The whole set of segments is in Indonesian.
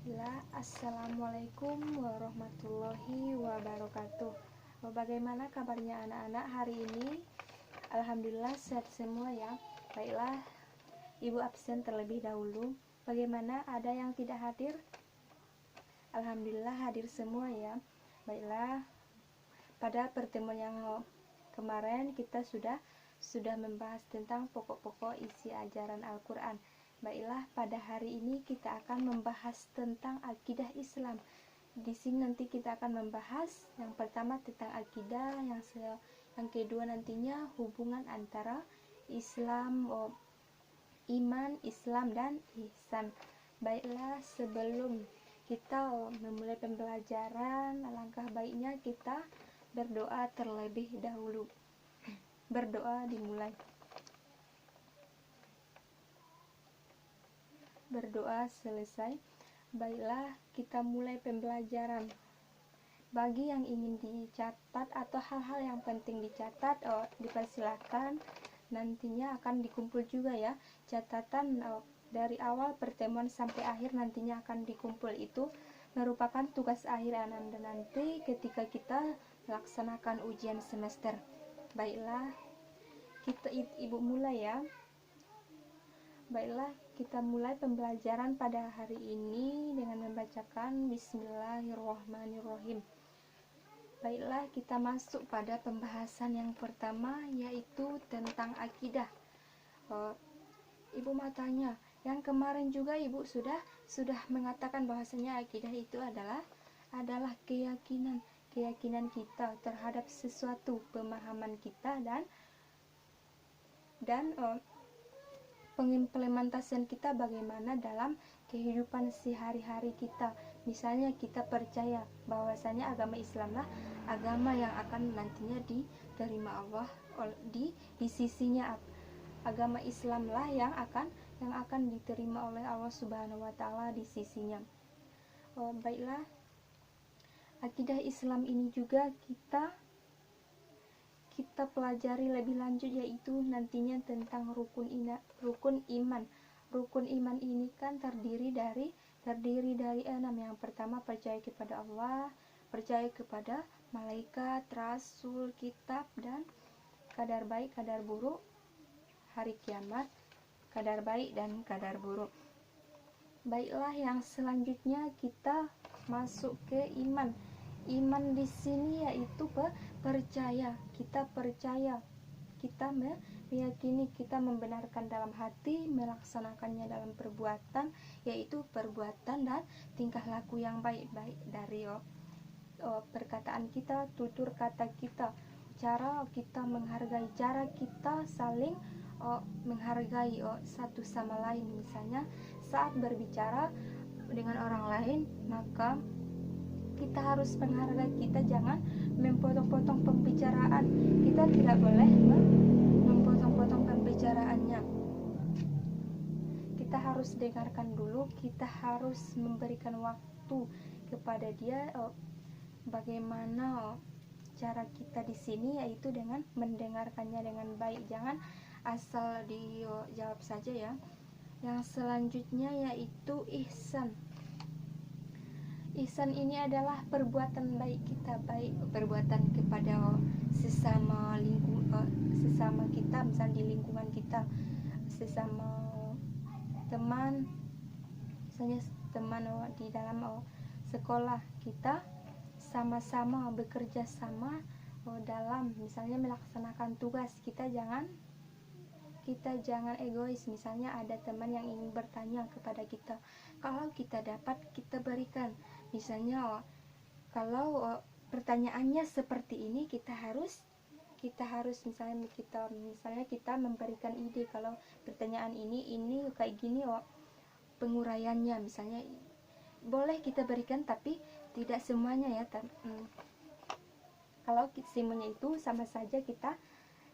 Bismillah, Assalamualaikum warahmatullahi wabarakatuh. Bagaimana kabarnya anak-anak hari ini? Alhamdulillah sehat semua ya. Baiklah, Ibu absen terlebih dahulu. Bagaimana, ada yang tidak hadir? Alhamdulillah hadir semua ya. Baiklah, pada pertemuan yang kemarin kita sudah membahas tentang pokok-pokok isi ajaran Al-Quran. Baiklah, pada hari ini kita akan membahas tentang akidah Islam. Di sini nanti kita akan membahas yang pertama tentang akidah, yang kedua nantinya hubungan antara Islam, iman, Islam dan ihsan. Baiklah, sebelum kita memulai pembelajaran, alangkah baiknya kita berdoa terlebih dahulu. Berdoa dimulai. Berdoa selesai. Baiklah, kita mulai pembelajaran. Bagi yang ingin dicatat atau hal-hal yang penting dicatat, dipersilakan. Nantinya akan dikumpul juga ya catatan dari awal pertemuan sampai akhir, nantinya akan dikumpul. Itu merupakan tugas akhir anak nanti ketika kita melaksanakan ujian semester. Baiklah, kita ibu mulai ya. Baiklah, kita mulai pembelajaran pada hari ini dengan membacakan Bismillahirrohmanirrohim. Baiklah, kita masuk pada pembahasan yang pertama, yaitu tentang akidah. Ibu mau tanya, yang kemarin juga Ibu sudah mengatakan bahwasanya akidah itu adalah keyakinan kita terhadap sesuatu, pemahaman kita dan pengimplementasian kita bagaimana dalam kehidupan sehari-hari kita. Misalnya kita percaya bahwasanya agama Islamlah agama yang akan nantinya diterima Allah di sisinya. Agama Islamlah yang akan diterima oleh Allah Subhanahu wa taala di sisinya. Baiklah, akidah Islam ini juga kita pelajari lebih lanjut, yaitu nantinya tentang rukun iman. Rukun iman ini kan terdiri dari 6. Yang pertama, percaya kepada Allah, percaya kepada malaikat, rasul, kitab, dan kadar baik, kadar buruk, hari kiamat, kadar baik dan kadar buruk. Baiklah, yang selanjutnya kita masuk ke iman. Iman di sini yaitu percaya. Kita percaya, kita meyakini, kita membenarkan dalam hati, melaksanakannya dalam perbuatan, yaitu perbuatan dan tingkah laku yang baik-baik dari perkataan kita, tutur kata kita, cara kita menghargai, cara kita saling menghargai satu sama lain. Misalnya saat berbicara dengan orang lain, maka kita harus menghargai, kita jangan memotong-potong pembicaraan. Kita tidak boleh memotong-potong pembicaraannya. Kita harus dengarkan dulu, kita harus memberikan waktu kepada dia. Bagaimana cara kita di sini, yaitu dengan mendengarkannya dengan baik, jangan asal dijawab saja ya. Yang selanjutnya yaitu ihsan. Ihsan ini adalah perbuatan baik kita, baik perbuatan kepada sesama kita, misalnya di lingkungan kita, sesama teman, misalnya teman di dalam sekolah kita, sama-sama bekerja sama dalam misalnya melaksanakan tugas. Kita jangan egois. Misalnya ada teman yang ingin bertanya kepada kita, kalau kita dapat, kita berikan. Misalnya kalau pertanyaannya seperti ini, kita harus misalnya kita memberikan ide, kalau pertanyaan ini kayak gini penguraiannya, misalnya boleh kita berikan, tapi tidak semuanya ya. Kalau semuanya itu sama saja kita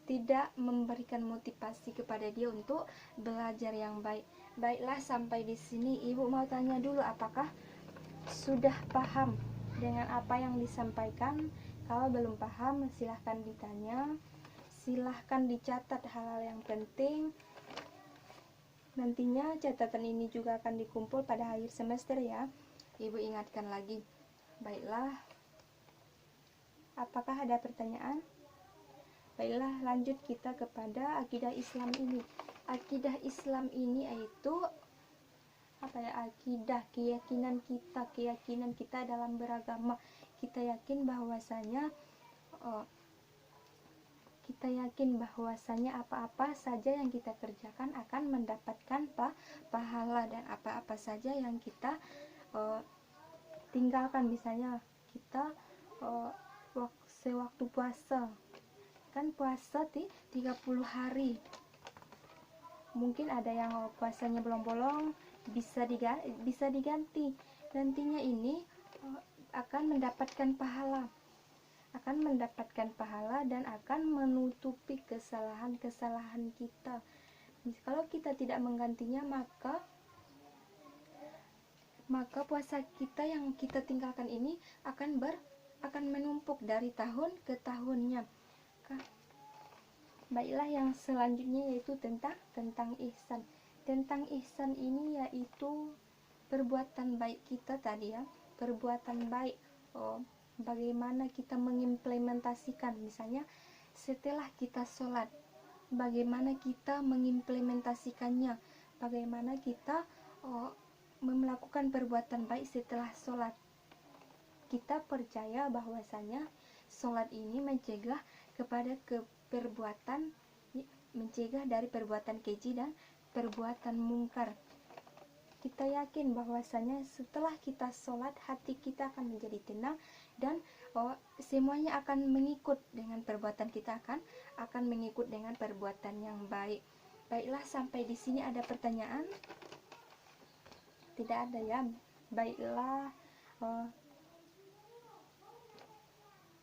tidak memberikan motivasi kepada dia untuk belajar yang baik. Baiklah, sampai di sini Ibu mau tanya dulu, apakah sudah paham dengan apa yang disampaikan? Kalau belum paham, silahkan ditanya, silahkan dicatat hal-hal yang penting. Nantinya catatan ini juga akan dikumpul pada akhir semester ya. Ibu ingatkan lagi. Baiklah, apakah ada pertanyaan? Baiklah, lanjut kita kepada akidah Islam ini. Akidah Islam ini yaitu apa ya? Akidah, keyakinan kita dalam beragama. Kita yakin bahwasanya apa-apa saja yang kita kerjakan akan mendapatkan pahala, dan apa-apa saja yang kita tinggalkan, misalnya kita sewaktu puasa, kan puasa 30 hari, mungkin ada yang puasanya bolong-bolong, bisa diganti, nantinya ini akan mendapatkan pahala dan akan menutupi kesalahan kita. Kalau kita tidak menggantinya, maka puasa kita yang kita tinggalkan ini akan menumpuk dari tahun ke tahunnya. Baiklah, yang selanjutnya yaitu tentang ihsan. Tentang ihsan ini yaitu perbuatan baik kita tadi ya, perbuatan baik. Bagaimana kita mengimplementasikan, misalnya setelah kita sholat, bagaimana kita mengimplementasikannya, bagaimana kita melakukan perbuatan baik setelah sholat. Kita percaya bahwasanya sholat ini mencegah dari perbuatan keji dan perbuatan mungkar. Kita yakin bahwasanya setelah kita sholat, hati kita akan menjadi tenang dan semuanya akan mengikut dengan perbuatan kita, akan mengikut dengan perbuatan yang baik. Baiklah, sampai di sini ada pertanyaan? Tidak ada ya. Baiklah,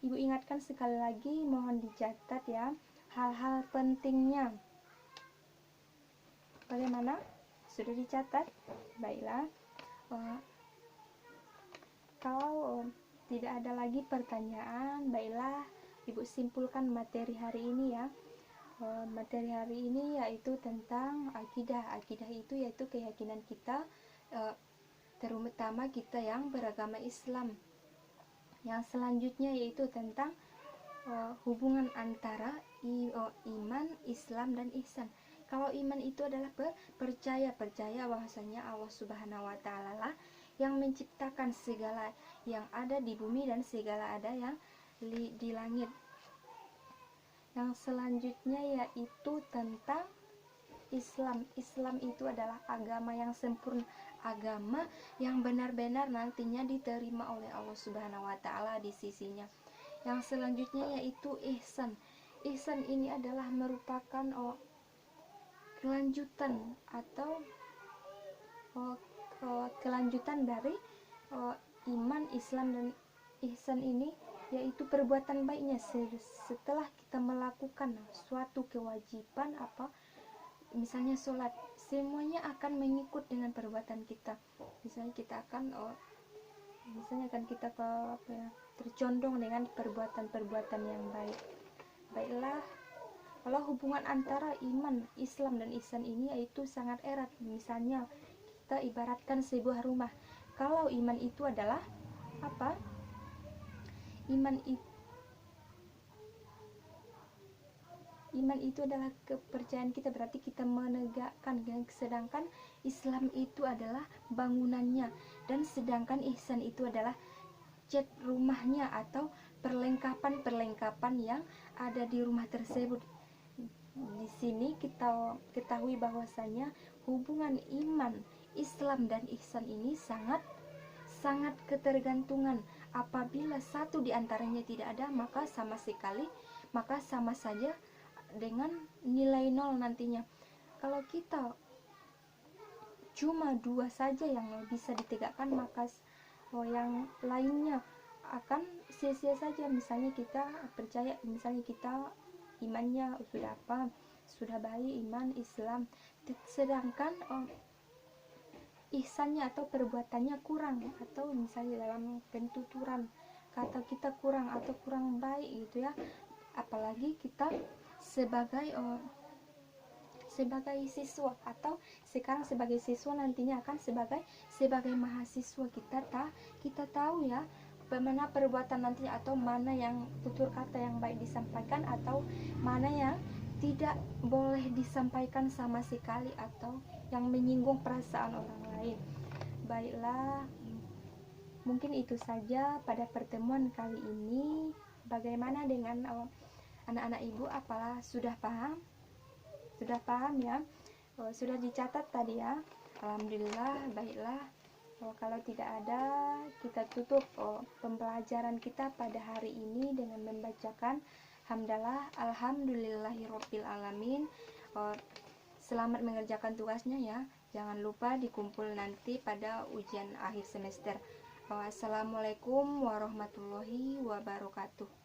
Ibu ingatkan sekali lagi, mohon dicatat ya hal-hal pentingnya. Bagaimana? Sudah dicatat? Baiklah, kalau tidak ada lagi pertanyaan, baiklah Ibu simpulkan materi hari ini ya. Materi hari ini yaitu tentang akidah. Akidah itu yaitu keyakinan kita, terutama kita yang beragama Islam. Yang selanjutnya yaitu tentang hubungan antara iman, Islam, dan ihsan. Kalau iman itu adalah percaya bahwasanya Allah Subhanahu wa Ta'ala lah yang menciptakan segala yang ada di bumi dan segala ada yang di langit. Yang selanjutnya yaitu tentang Islam. Islam itu adalah agama yang sempurna, agama yang benar-benar nantinya diterima oleh Allah Subhanahu wa Ta'ala di sisinya. Yang selanjutnya yaitu ihsan. Ihsan ini adalah merupakan kelanjutan atau kelanjutan dari iman, Islam, dan ihsan ini, yaitu perbuatan baiknya setelah kita melakukan suatu kewajiban, misalnya sholat, semuanya akan mengikut dengan perbuatan kita. Misalnya kita akan tercondong dengan perbuatan yang baik. Baiklah, kalau hubungan antara iman, Islam, dan ihsan ini yaitu sangat erat. Misalnya kita ibaratkan sebuah rumah. Kalau iman itu adalah apa? Iman itu adalah kepercayaan kita, berarti kita menegakkan. Sedangkan Islam itu adalah bangunannya, dan sedangkan ihsan itu adalah cat rumahnya atau perlengkapan yang ada di rumah tersebut. Di sini kita ketahui bahwasanya hubungan iman, Islam, dan ihsan ini sangat ketergantungan. Apabila satu di antaranya tidak ada, maka sama saja dengan nilai nol nantinya. Kalau kita cuma dua saja yang bisa ditegakkan, maka yang lainnya akan sia-sia saja. Misalnya kita percaya, misalnya kita imannya sudah baik, iman, Islam, sedangkan ihsannya atau perbuatannya kurang, atau misalnya dalam pentuturan kata kita kurang atau kurang baik gitu ya. Apalagi kita sebagai sebagai siswa, atau sekarang sebagai siswa, nantinya akan sebagai mahasiswa. Kita tahu ya mana perbuatan nanti, atau mana yang tutur kata yang baik disampaikan, atau mana yang tidak boleh disampaikan sama sekali, atau yang menyinggung perasaan orang lain. Baiklah, mungkin itu saja pada pertemuan kali ini. Bagaimana dengan anak-anak ibu? Apalah sudah paham? Sudah paham ya? Sudah dicatat tadi ya? Alhamdulillah. Baiklah, kalau tidak ada, kita tutup pembelajaran kita pada hari ini dengan membacakan hamdalah alhamdulillahirabbil alamin. Selamat mengerjakan tugasnya ya. Jangan lupa dikumpul nanti pada ujian akhir semester. Wassalamualaikum warahmatullahi wabarakatuh.